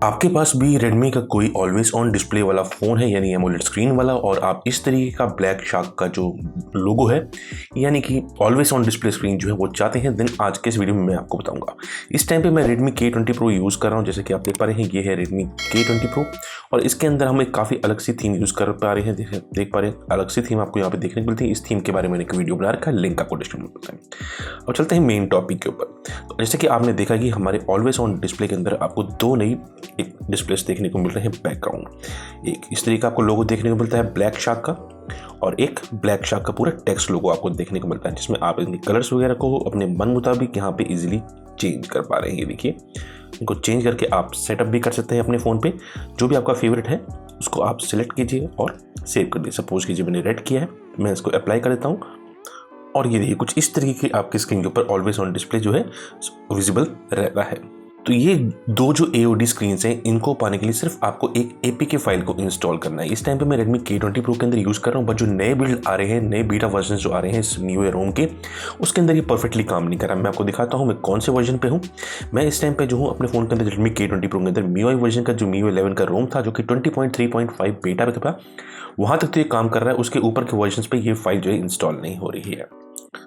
आपके पास भी रेडमी का कोई ऑलवेज ऑन डिस्प्ले वाला फ़ोन है यानी एमोलेड स्क्रीन वाला, और आप इस तरीके का ब्लैक शार्क का जो लोगो है यानी कि ऑलवेज ऑन डिस्प्ले स्क्रीन जो है वो चाहते हैं, देन आज के इस वीडियो में मैं आपको बताऊंगा। इस टाइम पे मैं रेडमी K20 Pro यूज़ कर रहा हूँ। जैसे कि आप देख पा रहे हैं, ये है रेडमी K20 Pro और इसके अंदर हम एक काफ़ी अलग सी थीम यूज़ कर पा रहे हैं। देख पा रहे हैं, अलग सी थीम आपको यहाँ पे देखने को मिलती है। इस थीम के बारे में मैंने एक वीडियो बना रखा है, लिंक आपको डिस्क्रिप्शन में मिलता है। अब चलते हैं मेन टॉपिक के ऊपर। तो जैसे कि आपने देखा कि हमारे ऑलवेज ऑन डिस्प्ले के अंदर आपको दो नई एक डिस्प्लेस देखने को मिल रहे हैं बैकग्राउंड। एक इस तरीके का आपको लोगो देखने को मिलता है ब्लैक शार्क का, और एक ब्लैक शार्क का पूरा टेक्स्ट लोगो आपको देखने को मिलता है, जिसमें आप इनके कलर्स वगैरह को अपने मन मुताबिक यहाँ पे इजीली चेंज कर पा रहे हैं। ये देखिए, इनको चेंज करके आप सेटअप भी कर सकते हैं अपने फ़ोन पे। जो भी आपका फेवरेट है उसको आप सिलेक्ट कीजिए और सेव कर दीजिए। सपोज कीजिए मैंने रेड किया है, मैं इसको अप्लाई कर देता हूँ और ये देखिए कुछ इस तरीके की आपकी स्क्रीन के ऊपर ऑलवेज ऑन डिस्प्ले जो है विजिबल रहता है। तो ये दो जो AOD स्क्रीन्स हैं, इनको पाने के लिए सिर्फ आपको एक APK फाइल को इंस्टॉल करना है। इस टाइम पे मैं रेडमी K20 Pro के अंदर यूज़ कर रहा हूँ, बट जो नए बिल्ड आ रहे हैं, नए बीटा वर्जन जो आ रहे हैं इस MIUI रोम के, उसके अंदर ये परफेक्टली काम नहीं कर रहा। मैं आपको दिखाता हूँ मैं कौन से वर्जन पे हूँ। मैं इस टाइम पे जो हूँ अपने फ़ोन के अंदर रेडमी K20 Pro के अंदर MIUI वर्जन का जो MIUI 11 का रोम था, जो कि 20.3.5 बीटा पे था, वहाँ तक तो ये काम कर रहा है। उसके ऊपर के वर्जन पे ये फाइल जो है इंस्टॉल नहीं हो रही है।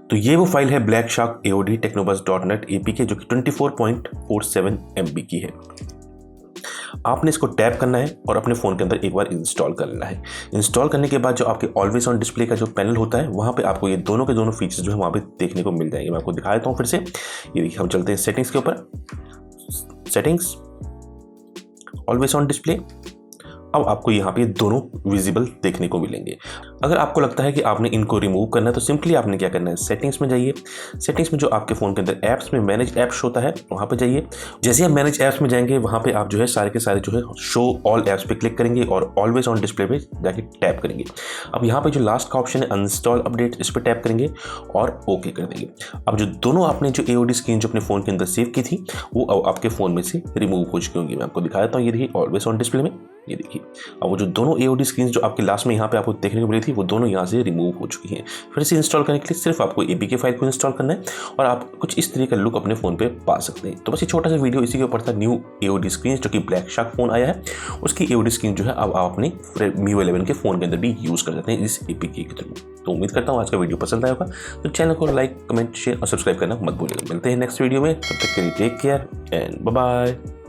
तो ये वो फाइल है black shark AOD Technobuzznet APK, जो कि 24.47 MB की है। आपने इसको टैप करना है और अपने फ़ोन के अंदर एक बार इंस्टॉल कर लेना है। इंस्टॉल करने के बाद जो आपके ऑलवेज ऑन डिस्प्ले का जो पैनल होता है, वहाँ पे आपको ये दोनों के दोनों फीचर्स जो है वहाँ पे देखने को मिल जाएंगे। मैं आपको दिखा देता हूँ फिर से। ये देखिए, हम चलते हैं सेटिंग्स के ऊपर। Settings, always on display. अब आपको यहाँ पे दोनों विजिबल देखने को मिलेंगे। अगर आपको लगता है कि आपने इनको रिमूव करना है, तो सिंपली आपने क्या करना है, सेटिंग्स में जाइए। सेटिंग्स में जो आपके फ़ोन के अंदर ऐप्स में मैनेज ऐप्स होता है, वहाँ पे जाइए। जैसे आप मैनेज ऐप्स में जाएंगे, वहाँ पे आप जो है सारे के सारे जो है शो ऑल ऐप्स पे क्लिक करेंगे और ऑलवेज ऑन डिस्प्ले पे जाके टैप करेंगे। अब यहाँ पे जो लास्ट का ऑप्शन है अनइंस्टॉल अपडेट, इस पर टैप करेंगे और ओके कर देंगे। अब जो दोनों आपने जो AOD स्क्रीन जो अपने फ़ोन के अंदर सेव की थी, वो अब आपके फ़ोन में से रिमूव हो चुकी होंगी। मैं आपको दिखा देता हूँ। ये देखिए, ऑलवेज ऑन डिस्प्ले में ये देखिए, अब वो जो दोनों AOD स्क्रीन जो आपके लास्ट में यहाँ पे आपको देखने को मिली थी, वो दोनों यहाँ से रिमूव हो चुकी हैं। फिर से इंस्टॉल करने के लिए सिर्फ आपको APK फाइल को इंस्टॉल करना है और आप कुछ इस तरीके का लुक अपने फ़ोन पे पा सकते हैं। तो बस ये छोटा सा वीडियो इसी के ऊपर था। न्यू AOD स्क्रीन जो कि ब्लैक शार्क फ़ोन आया है, उसकी AOD स्क्रीन जो है अब आप अपने MIUI 11 के फ़ोन के अंदर भी यूज़ कर सकते हैं इस APK के थ्रू। तो उम्मीद करता हूँ आज का वीडियो पसंद आया होगा। तो चैनल को लाइक, कमेंट, शेयर और सब्सक्राइब करना मत भूलिएगा। मिलते हैं नेक्स्ट वीडियो में, तब तक के लिए take care and bye bye.